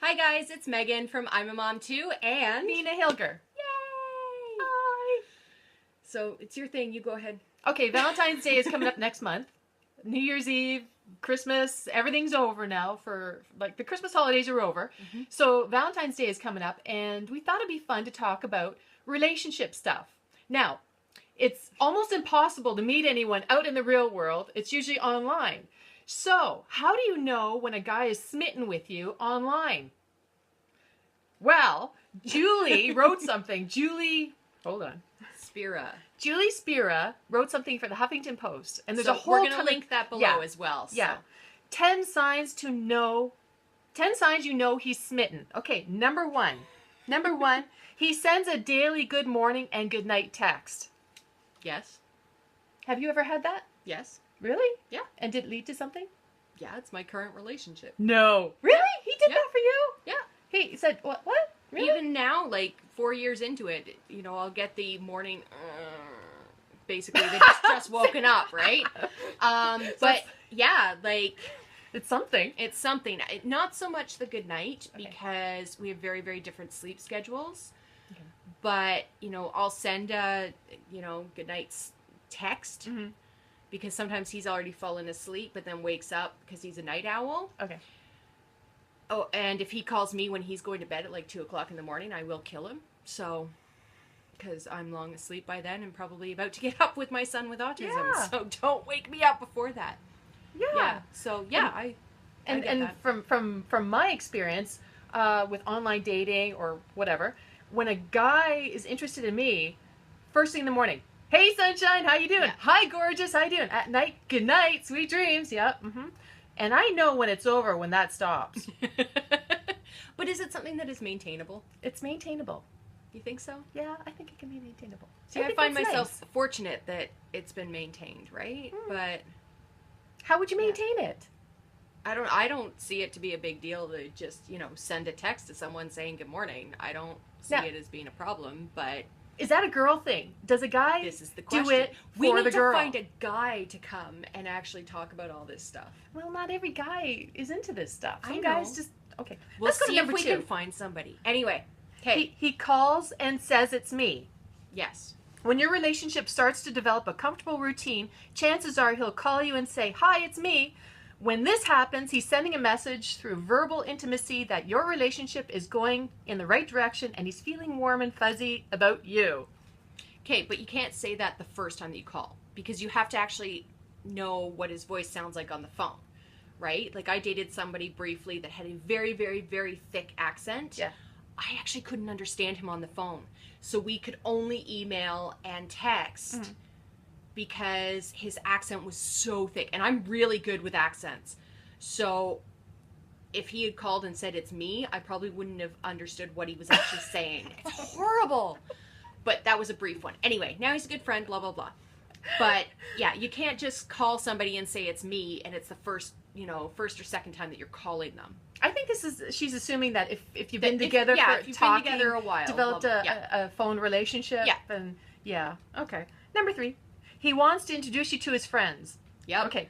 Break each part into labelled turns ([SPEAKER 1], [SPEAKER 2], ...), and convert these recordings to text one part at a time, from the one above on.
[SPEAKER 1] Hi guys, it's Megan from I'm a Mom Too and
[SPEAKER 2] Nina Hilger.
[SPEAKER 1] Yay!
[SPEAKER 2] Hi.
[SPEAKER 1] So it's your thing, you go ahead.
[SPEAKER 2] Okay, Valentine's Day is coming up next month. New Year's Eve, Christmas, everything's over now the Christmas holidays are over.
[SPEAKER 1] Mm-hmm.
[SPEAKER 2] So Valentine's Day is coming up and we thought it'd be fun to talk about relationship stuff. Now, it's almost impossible to meet anyone out in the real world. It's usually online. So, how do you know when a guy is smitten with you online? Well, Julie wrote something. Hold on. Julie Spira wrote something for the Huffington Post. And there's a whole
[SPEAKER 1] we're going to link that below as well. So.
[SPEAKER 2] Yeah. 10 signs you know he's smitten. Okay, number one, he sends a daily good morning and good night text.
[SPEAKER 1] Yes.
[SPEAKER 2] Have you ever had that?
[SPEAKER 1] Yes.
[SPEAKER 2] Really?
[SPEAKER 1] Yeah.
[SPEAKER 2] And did it lead to something?
[SPEAKER 1] Yeah, it's my current relationship.
[SPEAKER 2] No. Really? He did
[SPEAKER 1] Yeah.
[SPEAKER 2] that for you?
[SPEAKER 1] Yeah.
[SPEAKER 2] He said, what? Really?
[SPEAKER 1] Even now, like 4 years into it, I'll get the morning, basically they just woken up, right? But yeah, like...
[SPEAKER 2] It's something.
[SPEAKER 1] It's something. Not so much the good night,
[SPEAKER 2] Okay.
[SPEAKER 1] because we have very, very different sleep schedules.
[SPEAKER 2] Okay.
[SPEAKER 1] But, I'll send a, good night's text.
[SPEAKER 2] Mm-hmm.
[SPEAKER 1] Because sometimes he's already fallen asleep, but then wakes up because he's a night owl.
[SPEAKER 2] Okay.
[SPEAKER 1] Oh, and if he calls me when he's going to bed at like 2 o'clock in the morning, I will kill him. So, because I'm long asleep by then and probably about to get up with my son with autism.
[SPEAKER 2] Yeah.
[SPEAKER 1] So don't wake me up before that.
[SPEAKER 2] Yeah.
[SPEAKER 1] Yeah. So yeah, I get that.
[SPEAKER 2] from my experience with online dating or whatever, when a guy is interested in me, first thing in the morning, hey sunshine, how you doing?
[SPEAKER 1] Yeah.
[SPEAKER 2] Hi gorgeous, how you doing? At night, good night, sweet dreams. Yep. Mm-hmm. And I know when it's over when that stops.
[SPEAKER 1] But is it something that is maintainable?
[SPEAKER 2] It's maintainable.
[SPEAKER 1] You think so?
[SPEAKER 2] Yeah, I think it can be maintainable.
[SPEAKER 1] See, I find
[SPEAKER 2] that's
[SPEAKER 1] myself
[SPEAKER 2] nice.
[SPEAKER 1] fortunate that it's been maintained, right? But
[SPEAKER 2] How would you maintain it?
[SPEAKER 1] I don't see it to be a big deal to just, send a text to someone saying good morning. I don't see it as being a problem, but
[SPEAKER 2] Is that a girl thing? Does a guy
[SPEAKER 1] this is the question.
[SPEAKER 2] do it
[SPEAKER 1] We
[SPEAKER 2] for
[SPEAKER 1] need
[SPEAKER 2] the
[SPEAKER 1] to
[SPEAKER 2] girl?
[SPEAKER 1] find a guy to come and actually talk about all this stuff.
[SPEAKER 2] Well, not every guy is into this stuff. Some
[SPEAKER 1] I
[SPEAKER 2] guys
[SPEAKER 1] know.
[SPEAKER 2] just okay.
[SPEAKER 1] We'll
[SPEAKER 2] Let's go to
[SPEAKER 1] see if
[SPEAKER 2] number
[SPEAKER 1] we
[SPEAKER 2] 2.
[SPEAKER 1] can find somebody. Anyway, okay.
[SPEAKER 2] He calls and says it's me.
[SPEAKER 1] Yes.
[SPEAKER 2] When your relationship starts to develop a comfortable routine, chances are he'll call you and say, "Hi, it's me." When this happens, he's sending a message through verbal intimacy that your relationship is going in the right direction and he's feeling warm and fuzzy about you.
[SPEAKER 1] Okay, but you can't say that the first time that you call, because you have to actually know what his voice sounds like on the phone, right? Like I dated somebody briefly that had a very, very, very thick accent.
[SPEAKER 2] Yeah.
[SPEAKER 1] I actually couldn't understand him on the phone. So we could only email and text because his accent was so thick. And I'm really good with accents. So if he had called and said it's me, I probably wouldn't have understood what he was actually saying. It's horrible. But that was a brief one. Anyway, now he's a good friend, blah, blah, blah. But yeah, you can't just call somebody and say it's me and it's the first or second time that you're calling them.
[SPEAKER 2] I think she's assuming that if you've been together
[SPEAKER 1] if you've
[SPEAKER 2] talking,
[SPEAKER 1] been together a while,
[SPEAKER 2] developed
[SPEAKER 1] blah, blah,
[SPEAKER 2] a phone relationship, then yeah, okay. Number 3, he wants to introduce you to his friends.
[SPEAKER 1] Yep.
[SPEAKER 2] Okay.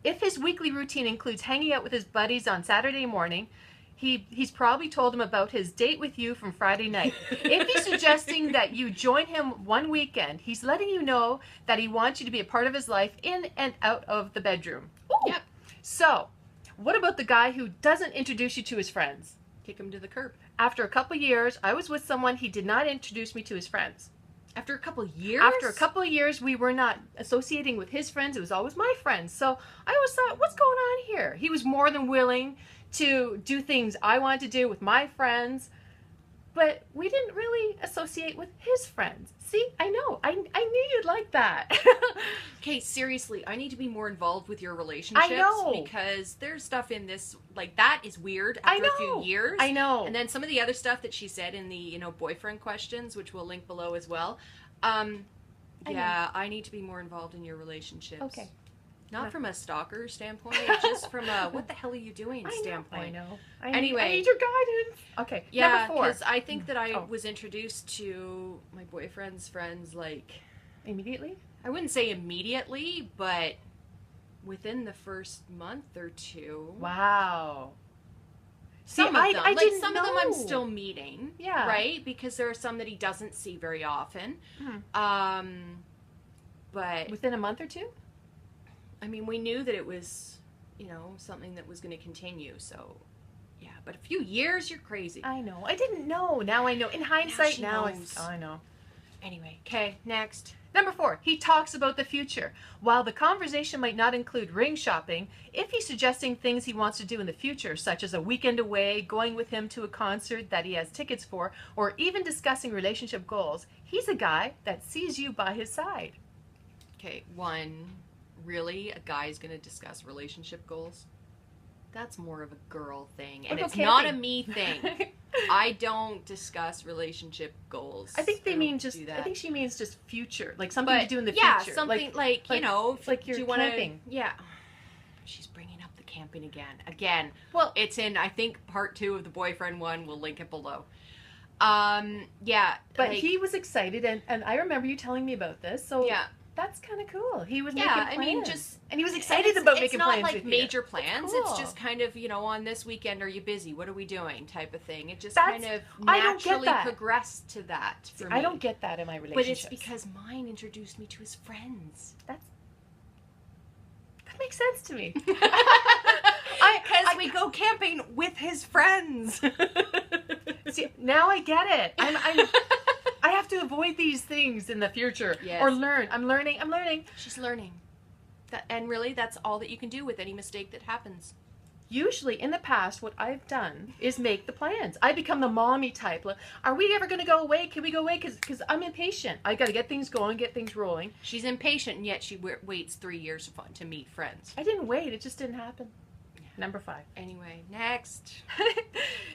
[SPEAKER 2] If his weekly routine includes hanging out with his buddies on Saturday morning, he's probably told him about his date with you from Friday night. If he's suggesting that you join him one weekend, he's letting you know that he wants you to be a part of his life in and out of the bedroom. Ooh.
[SPEAKER 1] Yep.
[SPEAKER 2] So, what about the guy who doesn't introduce you to his friends?
[SPEAKER 1] Kick him to the curb.
[SPEAKER 2] After a couple years, I was with someone, he did not introduce me to his friends.
[SPEAKER 1] After a couple years?
[SPEAKER 2] After a couple of years, we were not associating with his friends. It was always my friends. So I always thought, what's going on here? He was more than willing to do things I wanted to do with my friends, but we didn't really associate with his friends. See, I know. I knew you'd like that.
[SPEAKER 1] Okay, seriously, I need to be more involved with your relationships.
[SPEAKER 2] I know.
[SPEAKER 1] Because there's stuff in this, like, that is weird after a few years.
[SPEAKER 2] I know.
[SPEAKER 1] And then some of the other stuff that she said in the, boyfriend questions, which we'll link below as well. I need to be more involved in your relationships.
[SPEAKER 2] Okay.
[SPEAKER 1] Not from a stalker standpoint, just from a what the hell are you doing standpoint.
[SPEAKER 2] I know.
[SPEAKER 1] Anyway.
[SPEAKER 2] I need your guidance. Okay.
[SPEAKER 1] Yeah,
[SPEAKER 2] Number 4.
[SPEAKER 1] because I think that I was introduced to my boyfriend's friends, like...
[SPEAKER 2] Immediately?
[SPEAKER 1] I wouldn't say immediately, but within the first month or 2.
[SPEAKER 2] Wow. See,
[SPEAKER 1] Some of them.
[SPEAKER 2] I
[SPEAKER 1] like
[SPEAKER 2] didn't
[SPEAKER 1] some
[SPEAKER 2] know.
[SPEAKER 1] of them I'm still meeting.
[SPEAKER 2] Yeah.
[SPEAKER 1] Right? Because there are some that he doesn't see very often. But
[SPEAKER 2] Within a month or two?
[SPEAKER 1] I mean, we knew that it was, something that was going to continue. So, yeah. But a few years, you're crazy.
[SPEAKER 2] I know. I didn't know. Now I know. In hindsight,
[SPEAKER 1] she
[SPEAKER 2] now
[SPEAKER 1] knows.
[SPEAKER 2] I know.
[SPEAKER 1] Anyway, okay, next.
[SPEAKER 2] Number 4, he talks about the future. While the conversation might not include ring shopping, if he's suggesting things he wants to do in the future, such as a weekend away, going with him to a concert that he has tickets for, or even discussing relationship goals, he's a guy that sees you by his side.
[SPEAKER 1] Okay, 1, really? A guy's going to discuss relationship goals? That's more of a girl thing, and it's not a me thing. I don't discuss relationship goals.
[SPEAKER 2] I think they mean just. I think she means just future, like something to do in the future.
[SPEAKER 1] Yeah, something like
[SPEAKER 2] like you're
[SPEAKER 1] do you
[SPEAKER 2] camping.
[SPEAKER 1] Yeah. She's bringing up the camping again.
[SPEAKER 2] Well,
[SPEAKER 1] it's in I think part 2 of the boyfriend one. We'll link it below. Yeah.
[SPEAKER 2] But he was excited, and I remember you telling me about this. So
[SPEAKER 1] yeah.
[SPEAKER 2] That's kind of cool. He was making plans.
[SPEAKER 1] I mean,
[SPEAKER 2] and he was excited about making plans.
[SPEAKER 1] It's not like
[SPEAKER 2] with
[SPEAKER 1] major
[SPEAKER 2] you.
[SPEAKER 1] plans.
[SPEAKER 2] Cool.
[SPEAKER 1] It's just kind of, on this weekend, are you busy? What are we doing? Type of thing. It just
[SPEAKER 2] That's,
[SPEAKER 1] kind of
[SPEAKER 2] I don't get
[SPEAKER 1] naturally
[SPEAKER 2] that.
[SPEAKER 1] progressed to that for me.
[SPEAKER 2] I don't get that in my relationships.
[SPEAKER 1] But it's because mine introduced me to his friends.
[SPEAKER 2] That makes sense to me.
[SPEAKER 1] Because we go camping with his friends.
[SPEAKER 2] See, now I get it. I have to avoid these things in the future.
[SPEAKER 1] Yes.
[SPEAKER 2] Or learn. I'm learning.
[SPEAKER 1] She's learning. And really, that's all that you can do with any mistake that happens.
[SPEAKER 2] Usually, in the past, what I've done is make the plans. I become the mommy type. Like, are we ever going to go away? Can we go away? Because I'm impatient. I got to get things going, get things rolling.
[SPEAKER 1] She's impatient, and yet she waits 3 years to meet friends.
[SPEAKER 2] I didn't wait. It just didn't happen. Yeah. Number 5.
[SPEAKER 1] Anyway, next.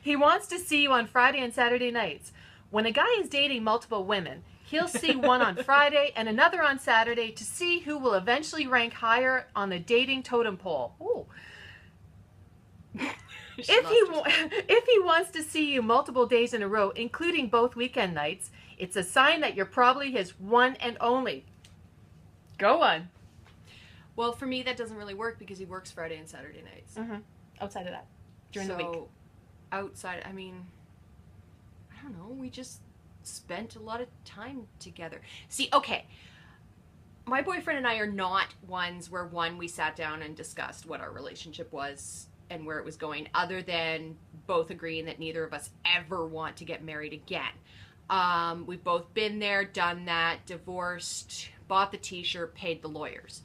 [SPEAKER 2] He wants to see you on Friday and Saturday nights. When a guy is dating multiple women, he'll see one on Friday and another on Saturday to see who will eventually rank higher on the dating totem pole. Ooh. If he wants to see you multiple days in a row, including both weekend nights, it's a sign that you're probably his one and only. Go on.
[SPEAKER 1] Well, for me, that doesn't really work because he works Friday and Saturday nights.
[SPEAKER 2] Mm-hmm. Outside of that, during the week.
[SPEAKER 1] Outside, I mean, I don't know. We just spent a lot of time together. See, okay. My boyfriend and I are not ones where, we sat down and discussed what our relationship was and where it was going, other than both agreeing that neither of us ever want to get married again. We've both been there, done that, divorced, bought the t-shirt, paid the lawyers.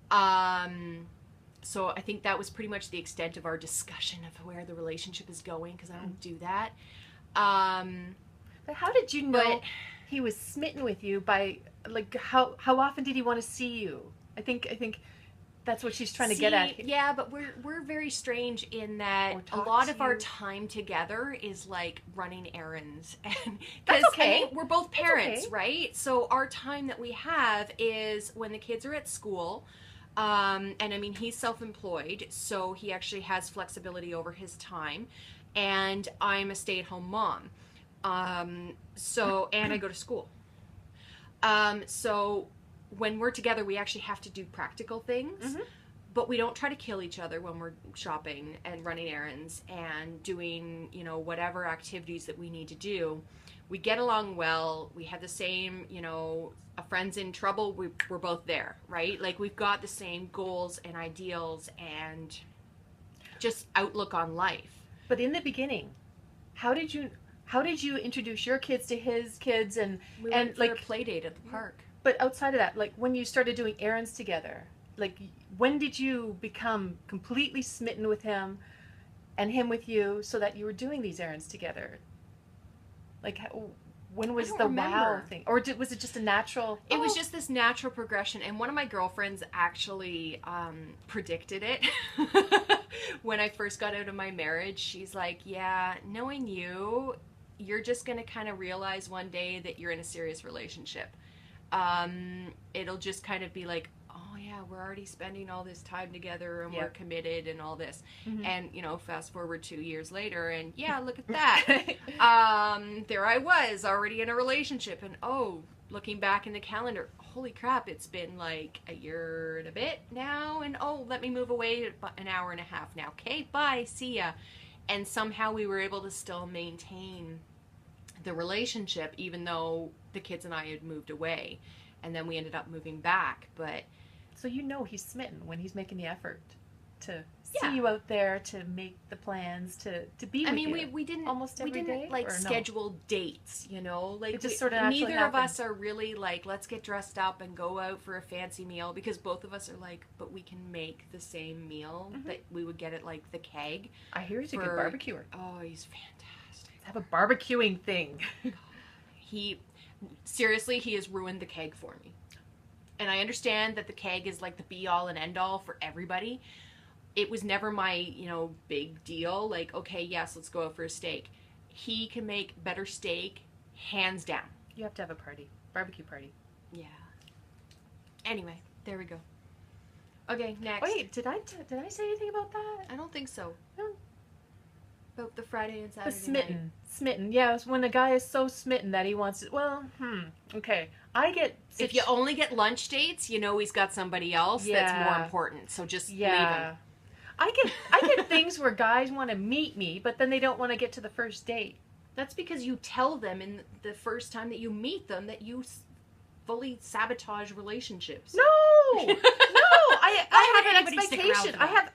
[SPEAKER 1] So I think that was pretty much the extent of our discussion of where the relationship is going, because I don't do that.
[SPEAKER 2] But how did you know he was smitten with you by, like, how often did he want to see you? I think that's what she's trying to get at.
[SPEAKER 1] Yeah, but we're very strange in that a lot of our time together is like running errands. And
[SPEAKER 2] that's okay.
[SPEAKER 1] I mean, we're both parents, right? So our time that we have is when the kids are at school. And I mean, he's self-employed, so he actually has flexibility over his time. And I'm a stay-at-home mom. And I go to school. So when we're together, we actually have to do practical things, but we don't try to kill each other when we're shopping and running errands and doing, whatever activities that we need to do. We get along well. We have the same, a friend's in trouble, we're both there, right? Like, we've got the same goals and ideals and just outlook on life.
[SPEAKER 2] But in the beginning, how did you introduce your kids to his kids and
[SPEAKER 1] went for a play date at the park?
[SPEAKER 2] But outside of that, like, when you started doing errands together, like, when did you become completely smitten with him and him with you so that you were doing these errands together? Like, when was the wow thing? Or was it just a natural?
[SPEAKER 1] It was just this natural progression. And one of my girlfriends actually predicted it. When I first got out of my marriage, she's like, yeah, knowing you're just going to kind of realize one day that you're in a serious relationship. It'll just kind of be like, oh yeah, we're already spending all this time together and we're committed and all this. And, fast forward 2 years later and yeah, look at that. There I was already in a relationship and looking back in the calendar, holy crap, it's been like a year and a bit now. And let me move away an hour and a half now. Okay, bye, see ya. And somehow we were able to still maintain the relationship, even though the kids and I had moved away. And then we ended up moving back. But
[SPEAKER 2] So you know he's smitten when he's making the effort to
[SPEAKER 1] Yeah.
[SPEAKER 2] see you out there, to make the plans, to be with
[SPEAKER 1] I mean,
[SPEAKER 2] you.
[SPEAKER 1] we didn't
[SPEAKER 2] almost every
[SPEAKER 1] we didn't
[SPEAKER 2] day,
[SPEAKER 1] like
[SPEAKER 2] or no?
[SPEAKER 1] schedule dates, you know, like
[SPEAKER 2] It just sort of naturally
[SPEAKER 1] neither of
[SPEAKER 2] happened.
[SPEAKER 1] us are really like, let's get dressed up and go out for a fancy meal, because both of us are like, but we can make the same meal that we would get at like the Keg.
[SPEAKER 2] I hear he's a good
[SPEAKER 1] for-
[SPEAKER 2] barbecuer.
[SPEAKER 1] Oh, he's fantastic.
[SPEAKER 2] Have a barbecuing thing.
[SPEAKER 1] He seriously, he has ruined the Keg for me. And I understand that the Keg is like the be all and end all for everybody. It was never my, you know, big deal. Like, okay, yes, let's go out for a steak. He can make better steak, hands down.
[SPEAKER 2] You have to have a party, barbecue party.
[SPEAKER 1] Yeah. Anyway, there we go. Okay, next.
[SPEAKER 2] Wait, did I say anything about that?
[SPEAKER 1] I don't think so.
[SPEAKER 2] No.
[SPEAKER 1] About the Friday and
[SPEAKER 2] The
[SPEAKER 1] Saturday night.
[SPEAKER 2] smitten. Yeah, it's when a guy is so smitten that he wants to. Well, okay. I get.
[SPEAKER 1] If you only get lunch dates, you know he's got somebody else that's more
[SPEAKER 2] Yeah.
[SPEAKER 1] important. So just leave
[SPEAKER 2] Yeah.
[SPEAKER 1] him.
[SPEAKER 2] I get things where guys want to meet me, but then they don't want to get to the first date.
[SPEAKER 1] That's because you tell them in the first time that you meet them that you fully sabotage relationships.
[SPEAKER 2] No, I have an
[SPEAKER 1] anybody stick around
[SPEAKER 2] expectation.
[SPEAKER 1] for
[SPEAKER 2] I
[SPEAKER 1] that.
[SPEAKER 2] have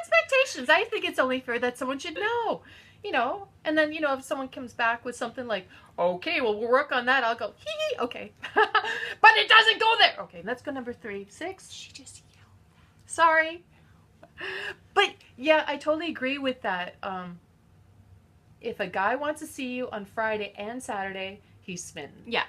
[SPEAKER 2] expectations. I think it's only fair that someone should know, you know. And then, you know, if someone comes back with something like, okay, well, we'll work on that, I'll go, hee hee, okay. But it doesn't go there. Okay, let's go number 3. 6.
[SPEAKER 1] She just yelled.
[SPEAKER 2] Sorry. But yeah, I totally agree with that. If a guy wants to see you on Friday and Saturday, he's smitten.
[SPEAKER 1] Yeah.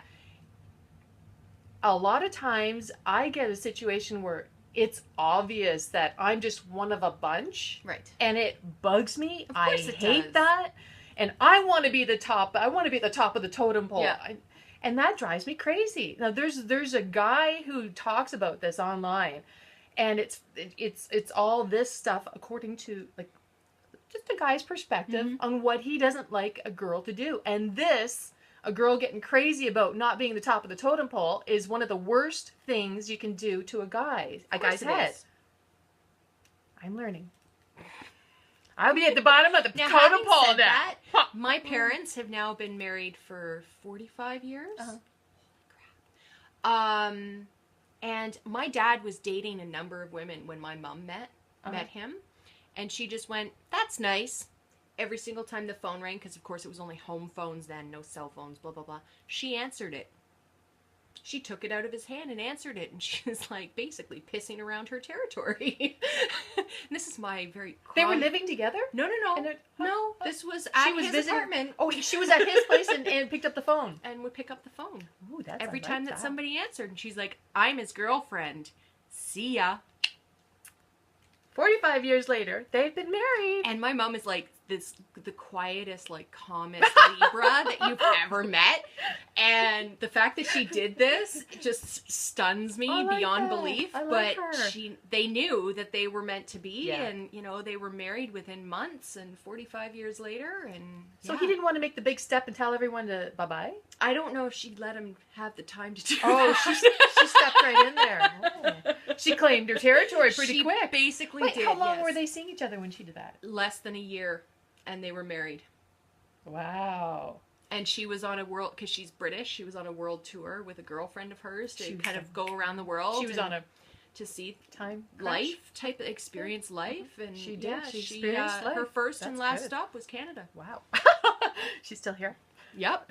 [SPEAKER 2] A lot of times I get a situation where it's obvious that I'm just one of a bunch,
[SPEAKER 1] Right.
[SPEAKER 2] and it bugs me.
[SPEAKER 1] Of
[SPEAKER 2] I
[SPEAKER 1] course it
[SPEAKER 2] hate
[SPEAKER 1] does.
[SPEAKER 2] that. And I want to be the top. I want to be at the top of the totem pole.
[SPEAKER 1] Yeah.
[SPEAKER 2] And that drives me crazy. Now there's a guy who talks about this online, and it's all this stuff according to like just a guy's perspective on what he doesn't like a girl to do. And this, a girl getting crazy about not being the top of the totem pole, is one of the worst things you can do to a guy's head. I'm learning. I'll be at the bottom of the
[SPEAKER 1] Now,
[SPEAKER 2] totem
[SPEAKER 1] having
[SPEAKER 2] pole
[SPEAKER 1] said
[SPEAKER 2] then.
[SPEAKER 1] that, my parents have now been married for 45 years.
[SPEAKER 2] Uh-huh.
[SPEAKER 1] Holy crap. And my dad was dating a number of women when my mom met him. And she just went, that's nice. Every single time the phone rang, because of course it was only home phones then, no cell phones, blah, blah, blah. She answered it. She took it out of his hand and answered it. And she was like basically pissing around her territory. And this is my very...
[SPEAKER 2] They were living together?
[SPEAKER 1] No. No, this was at his
[SPEAKER 2] visiting-
[SPEAKER 1] apartment.
[SPEAKER 2] Oh, she was at his place and picked up the phone.
[SPEAKER 1] And would pick up the phone
[SPEAKER 2] Ooh, that's
[SPEAKER 1] every
[SPEAKER 2] I like
[SPEAKER 1] time that somebody answered. And she's like, I'm his girlfriend. See ya.
[SPEAKER 2] 45 years later, they've been married.
[SPEAKER 1] And my mom is like the quietest, like calmest Libra that you've ever met. And the fact that she did this just stuns me
[SPEAKER 2] I like
[SPEAKER 1] beyond
[SPEAKER 2] that.
[SPEAKER 1] belief.
[SPEAKER 2] I like
[SPEAKER 1] But
[SPEAKER 2] her.
[SPEAKER 1] they knew that they were meant to be,
[SPEAKER 2] Yeah.
[SPEAKER 1] and you know, they were married within months and 45 years later. And
[SPEAKER 2] So
[SPEAKER 1] yeah.
[SPEAKER 2] he didn't want to make the big step and tell everyone to bye-bye?
[SPEAKER 1] I don't know if she'd let him have the time to do
[SPEAKER 2] Oh,
[SPEAKER 1] that.
[SPEAKER 2] she stepped right in there. Oh. She claimed her territory pretty
[SPEAKER 1] She
[SPEAKER 2] quick.
[SPEAKER 1] basically
[SPEAKER 2] Wait,
[SPEAKER 1] did.
[SPEAKER 2] how long
[SPEAKER 1] yes.
[SPEAKER 2] were they seeing each other when she did that?
[SPEAKER 1] Less than a year, and they were married.
[SPEAKER 2] Wow.
[SPEAKER 1] And she was on a world, because she's British, she was on a world tour with a girlfriend of hers to
[SPEAKER 2] She was
[SPEAKER 1] kind
[SPEAKER 2] a-
[SPEAKER 1] of go around the world.
[SPEAKER 2] She was on a
[SPEAKER 1] to see
[SPEAKER 2] time crash?
[SPEAKER 1] life type of experience life, and
[SPEAKER 2] She did.
[SPEAKER 1] yeah,
[SPEAKER 2] She experienced life.
[SPEAKER 1] her first and
[SPEAKER 2] That's
[SPEAKER 1] last
[SPEAKER 2] good.
[SPEAKER 1] stop was Canada.
[SPEAKER 2] Wow. She's still here.
[SPEAKER 1] Yep.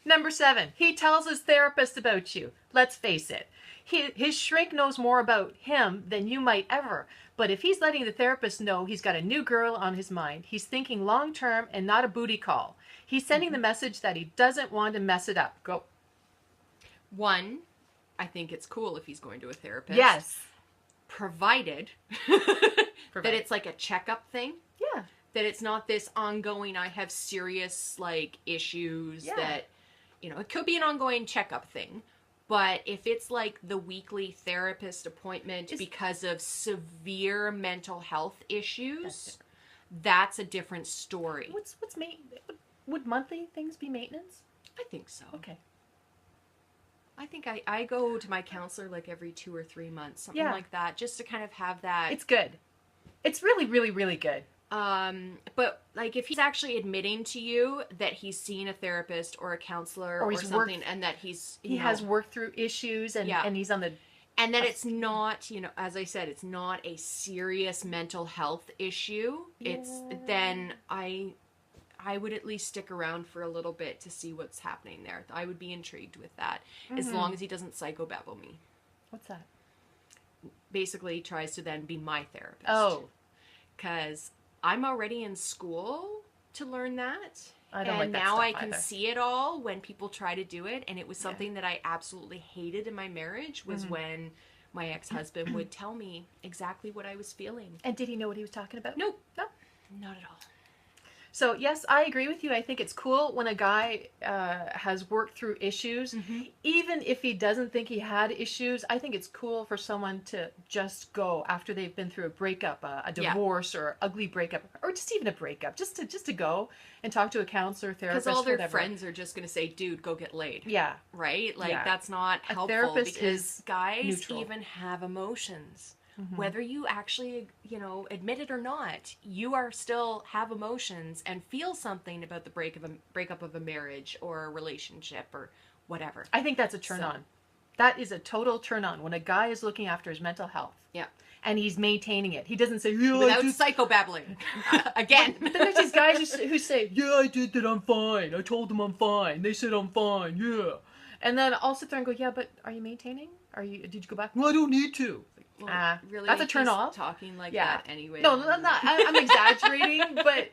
[SPEAKER 2] Number 7. He tells his therapist about you. Let's face it. His shrink knows more about him than you might ever. But if he's letting the therapist know he's got a new girl on his mind, he's thinking long term and not a booty call. He's sending the message that he doesn't want to mess it up. Go.
[SPEAKER 1] One, I think it's cool if he's going to a therapist.
[SPEAKER 2] Yes.
[SPEAKER 1] Provided that
[SPEAKER 2] Provided.
[SPEAKER 1] it's like a checkup thing.
[SPEAKER 2] Yeah.
[SPEAKER 1] That it's not this ongoing, I have serious, like, issues
[SPEAKER 2] Yeah.
[SPEAKER 1] that, you know, it could be an ongoing checkup thing. But if it's like the weekly therapist appointment because of severe mental health issues, that's a different story.
[SPEAKER 2] What's would monthly things be maintenance?
[SPEAKER 1] I think so.
[SPEAKER 2] Okay.
[SPEAKER 1] I think I go to my counselor like every 2 or 3 months, something
[SPEAKER 2] Yeah.
[SPEAKER 1] like that, just to kind of have that.
[SPEAKER 2] It's good. It's really, really, really good.
[SPEAKER 1] But like if he's actually admitting to you that he's seen a therapist or a counselor or something, and that he
[SPEAKER 2] has worked through issues, and he's on the,
[SPEAKER 1] and that it's not, as I said, it's not a serious mental health issue. It's then I would at least stick around for a little bit to see what's happening there. I would be intrigued with that, as long as he doesn't psychobabble me.
[SPEAKER 2] What's that?
[SPEAKER 1] Basically, he tries to then be my therapist.
[SPEAKER 2] Oh.
[SPEAKER 1] Because I'm already in school to learn that.
[SPEAKER 2] I don't like that
[SPEAKER 1] now
[SPEAKER 2] stuff
[SPEAKER 1] I can
[SPEAKER 2] either.
[SPEAKER 1] see it all when people try to do it. And it was something that I absolutely hated in my marriage, was when my ex-husband would tell me exactly what I was feeling.
[SPEAKER 2] And did he know what he was talking about?
[SPEAKER 1] Nope.
[SPEAKER 2] No.
[SPEAKER 1] Not at all.
[SPEAKER 2] So, yes, I agree with you. I think it's cool when a guy has worked through issues. Even if he doesn't think he had issues, I think it's cool for someone to just go after they've been through a breakup, a divorce, or ugly breakup, or just even a breakup, just to go and talk to a counselor, therapist,
[SPEAKER 1] because all their
[SPEAKER 2] whatever.
[SPEAKER 1] friends are just going to say, dude, go get laid.
[SPEAKER 2] Yeah.
[SPEAKER 1] Right? Like, that's not helpful.
[SPEAKER 2] Therapist
[SPEAKER 1] because
[SPEAKER 2] is
[SPEAKER 1] guys
[SPEAKER 2] neutral.
[SPEAKER 1] even have emotions. Whether you actually, admit it or not, you are still have emotions and feel something about the breakup of a marriage or a relationship or whatever.
[SPEAKER 2] I think that's a turn on. That is a total turn on when a guy is looking after his mental health.
[SPEAKER 1] Yeah.
[SPEAKER 2] And he's maintaining it. He doesn't say, yeah,
[SPEAKER 1] without psychobabbling. Again.
[SPEAKER 2] But then there's these guys who say, yeah, I did that, I'm fine. I told them I'm fine. They said I'm fine, yeah. And then I'll sit there and go, yeah, but are you maintaining? Did you go back? Well, I don't need to.
[SPEAKER 1] Well, really,
[SPEAKER 2] that's a turn off.
[SPEAKER 1] Talking like that anyway.
[SPEAKER 2] No, I'm exaggerating, but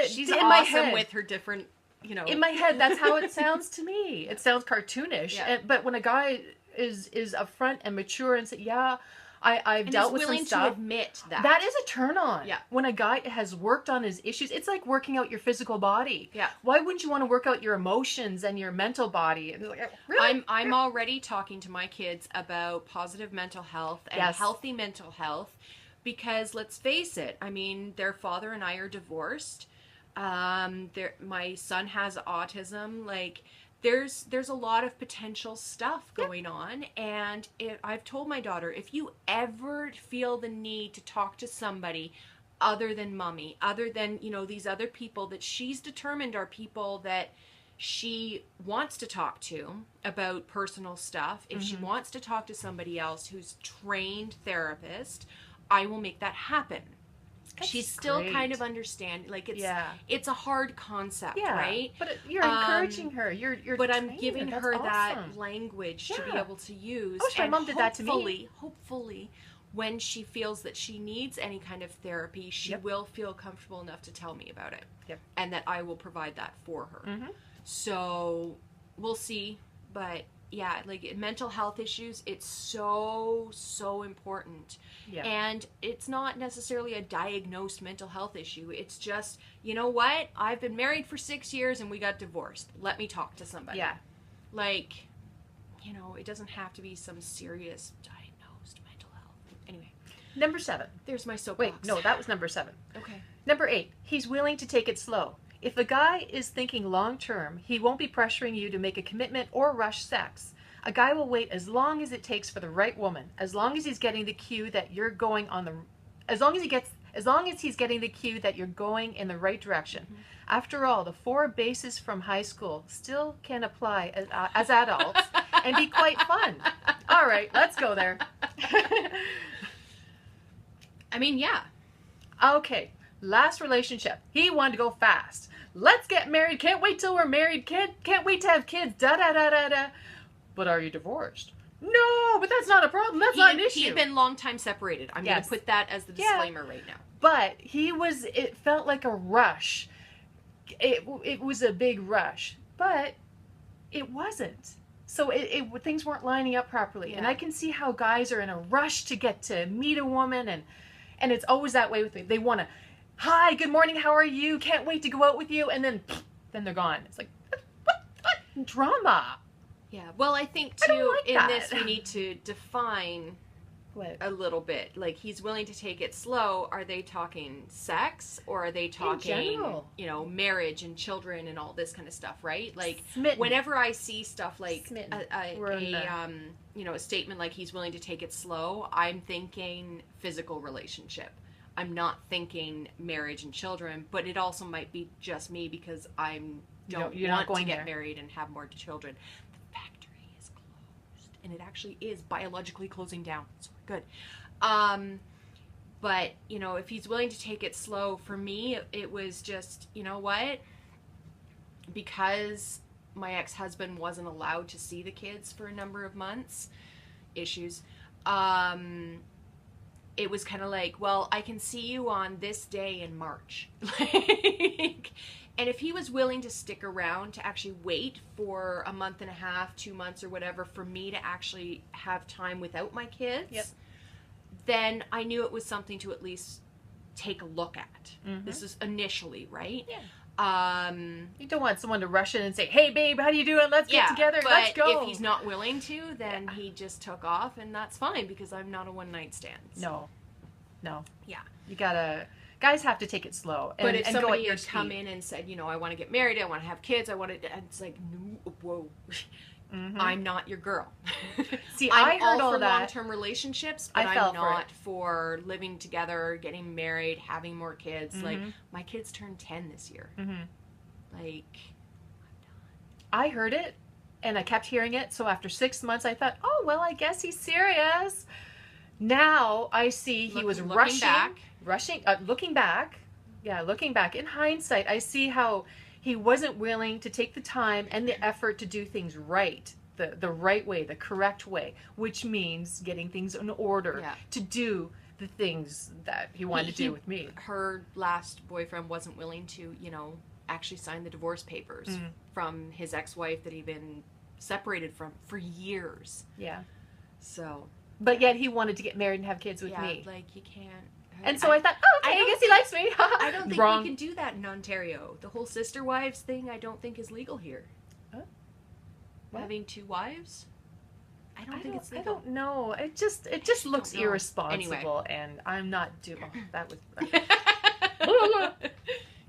[SPEAKER 1] she's
[SPEAKER 2] in
[SPEAKER 1] awesome
[SPEAKER 2] my head,
[SPEAKER 1] with her different,
[SPEAKER 2] In my head, that's how it sounds to me. It sounds cartoonish.
[SPEAKER 1] Yeah.
[SPEAKER 2] But when a guy is upfront and mature and say, yeah, I've dealt with some stuff.
[SPEAKER 1] willing to admit that.
[SPEAKER 2] That is a turn on.
[SPEAKER 1] Yeah.
[SPEAKER 2] When a guy has worked on his issues, it's like working out your physical body.
[SPEAKER 1] Yeah.
[SPEAKER 2] Why wouldn't you want to work out your emotions and your mental body? And like, really?
[SPEAKER 1] I'm already talking to my kids about positive mental health and healthy mental health, because let's face it, I mean, their father and I are divorced. My son has autism. Like, there's a lot of potential stuff going on, and I've told my daughter, if you ever feel the need to talk to somebody other than mommy, other than, these other people that she's determined are people that she wants to talk to about personal stuff, if she wants to talk to somebody else who's trained therapist, I will make that happen. She's still kind of understanding, like it's a hard concept, right?
[SPEAKER 2] But you're encouraging her. You're
[SPEAKER 1] but I'm giving her that language to be able to use.
[SPEAKER 2] Oh, my mom did that to me.
[SPEAKER 1] Hopefully, when she feels that she needs any kind of therapy, she will feel comfortable enough to tell me about it, and that I will provide that for her. So we'll see, but. Yeah, like mental health issues, it's so important. Yeah. And it's not necessarily a diagnosed mental health issue. It's just, you know what? I've been married for 6 years and we got divorced. Let me talk to somebody.
[SPEAKER 2] Yeah.
[SPEAKER 1] Like, it doesn't have to be some serious diagnosed mental health. Anyway.
[SPEAKER 2] Number 7.
[SPEAKER 1] There's my soapbox.
[SPEAKER 2] Wait, no, that was number 7.
[SPEAKER 1] Okay.
[SPEAKER 2] Number 8. He's willing to take it slow. If a guy is thinking long term, he won't be pressuring you to make a commitment or rush sex. A guy will wait as long as it takes for the right woman, as long as he's getting the cue that you're going on the, as long as he's getting the cue that you're going in the right direction. After all, the 4 bases from high school still can apply as adults and be quite fun. All right, let's go there.
[SPEAKER 1] I mean, yeah.
[SPEAKER 2] Okay. Last relationship. He wanted to go fast. Let's get married. Can't wait till we're married. Can't wait to have kids. Da da da da da. But are you divorced? No, but that's not a problem. That's not an issue.
[SPEAKER 1] He'd been long time separated. I'm going to put that as the disclaimer right now.
[SPEAKER 2] But it felt like a rush. It was a big rush. But it wasn't. So things weren't lining up properly. Yeah. And I can see how guys are in a rush to get to meet a woman. And it's always that way with me. They want to, hi, good morning, how are you? Can't wait to go out with you. And then they're gone. It's like, what drama?
[SPEAKER 1] Yeah, well, I think, too, this we need to define a little bit. Like, he's willing to take it slow. Are they talking sex, or are they talking, marriage and children and all this kind of stuff, right? Like,
[SPEAKER 2] Smitten.
[SPEAKER 1] Whenever I see stuff like a statement like he's willing to take it slow, I'm thinking physical relationship. I'm not thinking marriage and children, but it also might be just me because you're not going to get married and have more children. The factory is closed, and it actually is biologically closing down. So we're good. But, you know, if he's willing to take it slow, for me, it was just, you know what? Because my ex-husband wasn't allowed to see the kids for a number of months, issues, it was kind of like, well, I can see you on this day in March. Like, and if he was willing to stick around to actually wait for a month and a half, 2 months or whatever, for me to actually have time without my kids,
[SPEAKER 2] Yep.
[SPEAKER 1] then I knew it was something to at least take a look at.
[SPEAKER 2] Mm-hmm.
[SPEAKER 1] This is initially, right?
[SPEAKER 2] Yeah.
[SPEAKER 1] You
[SPEAKER 2] don't want someone to rush in and say, hey, babe, how do you doing? Let's get together. Let's go.
[SPEAKER 1] If he's not willing to, then he just took off, and that's fine because I'm not a one-night stand.
[SPEAKER 2] No.
[SPEAKER 1] Yeah.
[SPEAKER 2] You gotta... Guys have to take it slow.
[SPEAKER 1] But if somebody had come in and said, you know, I want to get married, I want to have kids, it's like, no, whoa. Mm-hmm. I'm not your girl.
[SPEAKER 2] See,
[SPEAKER 1] I'm
[SPEAKER 2] I heard
[SPEAKER 1] all for
[SPEAKER 2] that.
[SPEAKER 1] long-term relationships, but I'm not for living together, getting married, having more kids. Mm-hmm. Like, my kids turned 10 this year. Mm-hmm. Like, I'm done.
[SPEAKER 2] I heard it, and I kept hearing it, so after 6 months, I thought, oh, well, I guess he's serious. Now, I see he was looking back. In hindsight, I see how he wasn't willing to take the time and the effort to do things right, the right way, the correct way, which means getting things in order to do the things that he wanted to do with me.
[SPEAKER 1] Her last boyfriend wasn't willing to, you know, actually sign the divorce papers from his ex-wife that he'd been separated from for years.
[SPEAKER 2] Yeah.
[SPEAKER 1] So.
[SPEAKER 2] But yet he wanted to get married and have kids with me.
[SPEAKER 1] Yeah, like you can't.
[SPEAKER 2] And so I thought, oh, okay, I guess he likes me.
[SPEAKER 1] I don't think we can do that in Ontario. The whole sister wives thing, I don't think is legal here. Huh? Having 2 wives? I don't think it's legal.
[SPEAKER 2] I don't know. It just looks irresponsible, and I'm not doing. Oh, that was.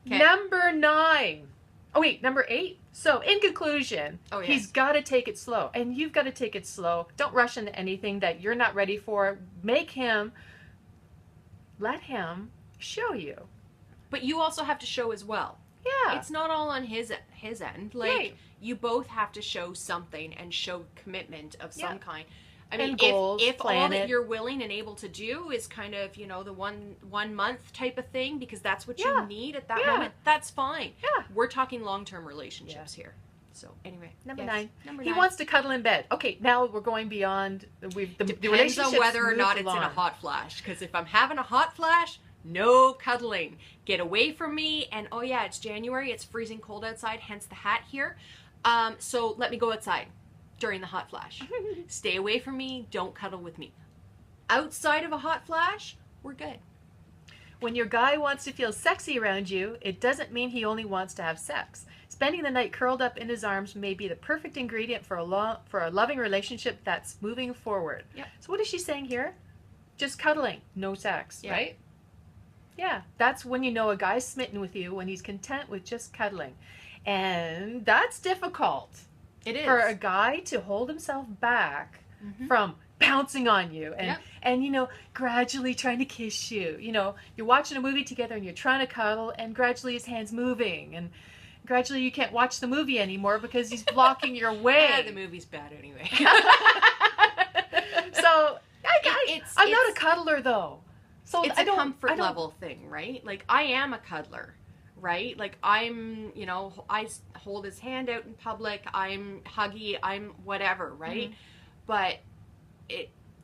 [SPEAKER 2] Number 9. Oh wait, number 8. So in conclusion, he's got to take it slow, and you've got to take it slow. Don't rush into anything that you're not ready for. Let him show you.
[SPEAKER 1] But you also have to show as well.
[SPEAKER 2] Yeah.
[SPEAKER 1] It's not all on his end. Like, you both have to show something and show commitment of some kind. I mean,
[SPEAKER 2] goals,
[SPEAKER 1] if all that you're willing and able to do is kind of, you know, the one month type of thing, because that's what you need at that moment, that's fine.
[SPEAKER 2] Yeah.
[SPEAKER 1] We're talking long-term relationships here. So, anyway.
[SPEAKER 2] Number 9. He wants to cuddle in bed. Okay, now we're going beyond.
[SPEAKER 1] Depends on whether or not it's in a hot flash. Because if I'm having a hot flash, no cuddling. Get away from me. And, oh yeah, it's January. It's freezing cold outside, hence the hat here. So let me go outside during the hot flash. Stay away from me. Don't cuddle with me. Outside of a hot flash, we're good.
[SPEAKER 2] When your guy wants to feel sexy around you, it doesn't mean he only wants to have sex. Spending the night curled up in his arms may be the perfect ingredient for a loving relationship that's moving forward.
[SPEAKER 1] Yep.
[SPEAKER 2] So what is she saying here? Just cuddling, no sex, right? Yeah, that's when you know a guy's smitten with you, when he's content with just cuddling. And that's difficult.
[SPEAKER 1] It is.
[SPEAKER 2] For a guy to hold himself back from bouncing on you and you know, gradually trying to kiss you. You know, you're watching a movie together and you're trying to cuddle, and gradually his hand's moving, and gradually you can't watch the movie anymore because he's blocking your way.
[SPEAKER 1] Yeah, the movie's bad anyway.
[SPEAKER 2] So I'm not a cuddler though. So
[SPEAKER 1] it's a comfort level thing, right? Like, I am a cuddler, right? Like, I'm, you know, I hold his hand out in public. I'm huggy. I'm whatever, right? But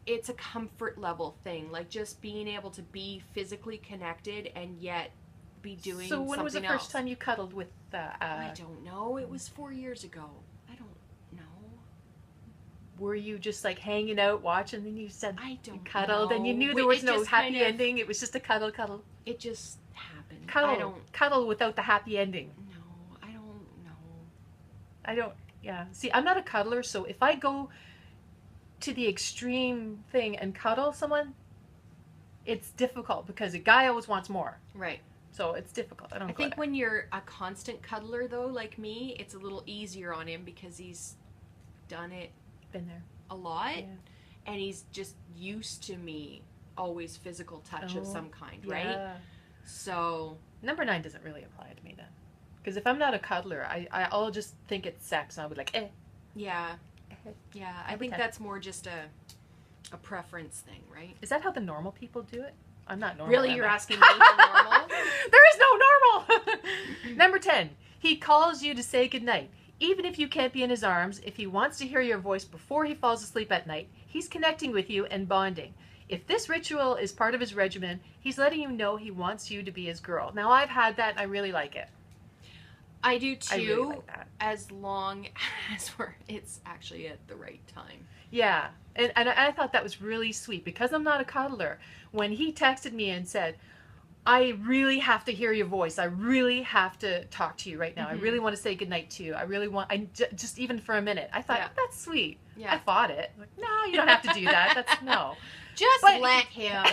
[SPEAKER 1] it's a comfort level thing. Like, just being able to be physically connected and yet be doing something else. So when was the first time you cuddled with I don't know. It was 4 years ago. I don't know.
[SPEAKER 2] Were you just like hanging out watching, and you said
[SPEAKER 1] I don't
[SPEAKER 2] you cuddled
[SPEAKER 1] know.
[SPEAKER 2] And you knew there was no happy ending? It was just a cuddle.
[SPEAKER 1] It just happened.
[SPEAKER 2] Cuddle without the happy ending.
[SPEAKER 1] No, I don't know.
[SPEAKER 2] I don't. Yeah. See, I'm not a cuddler, so if I go to the extreme thing and cuddle someone, it's difficult because a guy always wants more.
[SPEAKER 1] Right.
[SPEAKER 2] So it's difficult. I
[SPEAKER 1] think when you're a constant cuddler, though, like me, it's a little easier on him because he's done it,
[SPEAKER 2] been there
[SPEAKER 1] a lot, and he's just used to me always physical touch of some kind, right?
[SPEAKER 2] Yeah.
[SPEAKER 1] So
[SPEAKER 2] Number 9 doesn't really apply to me then. Because if I'm not a cuddler, I'll just think it's sex and I'll be like, eh.
[SPEAKER 1] yeah, yeah. I
[SPEAKER 2] Every
[SPEAKER 1] think
[SPEAKER 2] time.
[SPEAKER 1] that's more just a preference thing, right?
[SPEAKER 2] Is that how the normal people do it? I'm not normal.
[SPEAKER 1] Really,
[SPEAKER 2] am
[SPEAKER 1] you're
[SPEAKER 2] I?
[SPEAKER 1] asking me for normal?
[SPEAKER 2] There is no normal. Number 10. He calls you to say goodnight. Even if you can't be in his arms, if he wants to hear your voice before he falls asleep at night, he's connecting with you and bonding. If this ritual is part of his regimen, he's letting you know he wants you to be his girl. Now, I've had that and I really like it.
[SPEAKER 1] I do too,
[SPEAKER 2] I really like that.
[SPEAKER 1] as long as it's actually at the right time.
[SPEAKER 2] Yeah, and I thought that was really sweet because I'm not a cuddler. When he texted me and said, I really have to hear your voice. I really have to talk to you right now. I really want to say goodnight to you. I really want, just even for a minute. I thought, that's sweet.
[SPEAKER 1] Yeah.
[SPEAKER 2] I fought it. Like, no, you don't have to do that. That's no.
[SPEAKER 1] Just let him.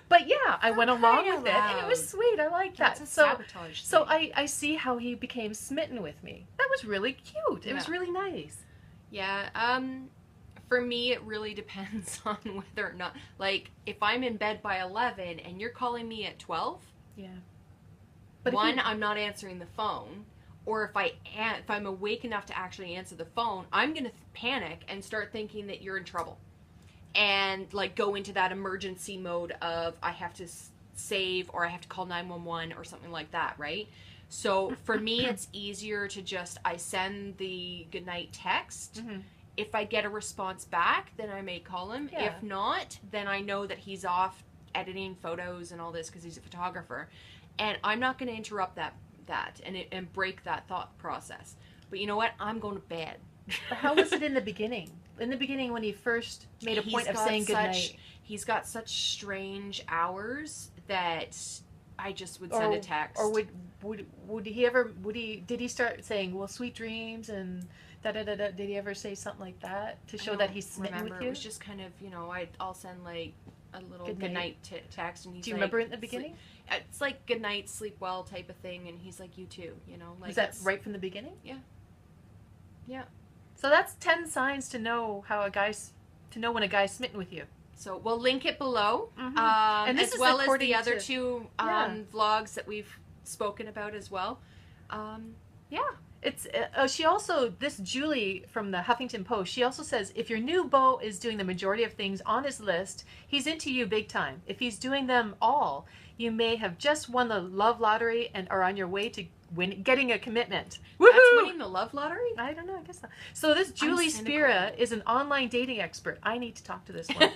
[SPEAKER 2] But yeah, I went along
[SPEAKER 1] crying
[SPEAKER 2] with it,
[SPEAKER 1] out
[SPEAKER 2] and it was sweet. I like that.
[SPEAKER 1] That's a sabotage
[SPEAKER 2] So
[SPEAKER 1] thing.
[SPEAKER 2] I see how he became smitten with me. That was really cute. It was really nice.
[SPEAKER 1] Yeah, for me, it really depends on whether or not, like, if I'm in bed by 11 and you're calling me at 12,
[SPEAKER 2] yeah. But
[SPEAKER 1] one, I'm not answering the phone, or if I'm awake enough to actually answer the phone, I'm gonna panic and start thinking that you're in trouble, and like go into that emergency mode of I have to save or I have to call 911 or something like that, right? So for me, it's easier to just I send the goodnight text.
[SPEAKER 2] Mm-hmm.
[SPEAKER 1] If I get a response back, then I may call him.
[SPEAKER 2] Yeah.
[SPEAKER 1] If not, then I know that he's off editing photos and all this because he's a photographer, and I'm not going to interrupt that and break that thought process. But you know what? I'm going to bed.
[SPEAKER 2] But how was it in the beginning? In the beginning, when he first made a point of saying goodnight,
[SPEAKER 1] he's got such strange hours that I just would send a text.
[SPEAKER 2] Or did he start saying, well, sweet dreams and da-da-da-da? Did he ever say something like that to show that he's smitten with you?
[SPEAKER 1] It was just kind of, I'll send like a little goodnight text, and he's
[SPEAKER 2] Do you
[SPEAKER 1] like,
[SPEAKER 2] remember it in the beginning?
[SPEAKER 1] It's like good night, sleep well type of thing, and he's like, you too, like.
[SPEAKER 2] Was that right from the beginning?
[SPEAKER 1] Yeah. Yeah.
[SPEAKER 2] So that's 10 signs to know when a guy's smitten with you.
[SPEAKER 1] So we'll link it below,
[SPEAKER 2] Mm-hmm.
[SPEAKER 1] and
[SPEAKER 2] this
[SPEAKER 1] as
[SPEAKER 2] is
[SPEAKER 1] well as the
[SPEAKER 2] according
[SPEAKER 1] other
[SPEAKER 2] to-
[SPEAKER 1] two vlogs that we've spoken about as well. Yeah.
[SPEAKER 2] It's she also, this Julie from the Huffington Post, she also says, if your new beau is doing the majority of things on his list, he's into you big time. If he's doing them all, you may have just won the love lottery and are on your way to getting a commitment. Woohoo!
[SPEAKER 1] That's winning the love lottery?
[SPEAKER 2] I don't know, I guess not. So this Julie Spira is an online dating expert. I need to talk to this one.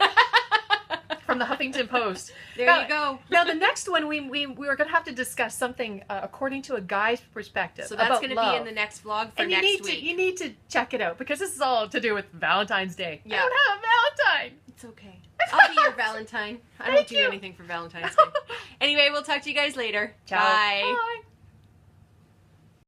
[SPEAKER 2] From the Huffington Post.
[SPEAKER 1] There you go.
[SPEAKER 2] Now the next one we were going to have to discuss something according to a guy's perspective.
[SPEAKER 1] So that's
[SPEAKER 2] going to
[SPEAKER 1] be in the next vlog for next week.
[SPEAKER 2] You need to check it out because this is all to do with Valentine's Day.
[SPEAKER 1] Yeah.
[SPEAKER 2] I don't have a Valentine.
[SPEAKER 1] It's okay. I'll be your Valentine. I don't do
[SPEAKER 2] you.
[SPEAKER 1] anything for Valentine's Day. Anyway, we'll talk to you guys later.
[SPEAKER 2] Ciao.
[SPEAKER 1] Bye.
[SPEAKER 2] Bye.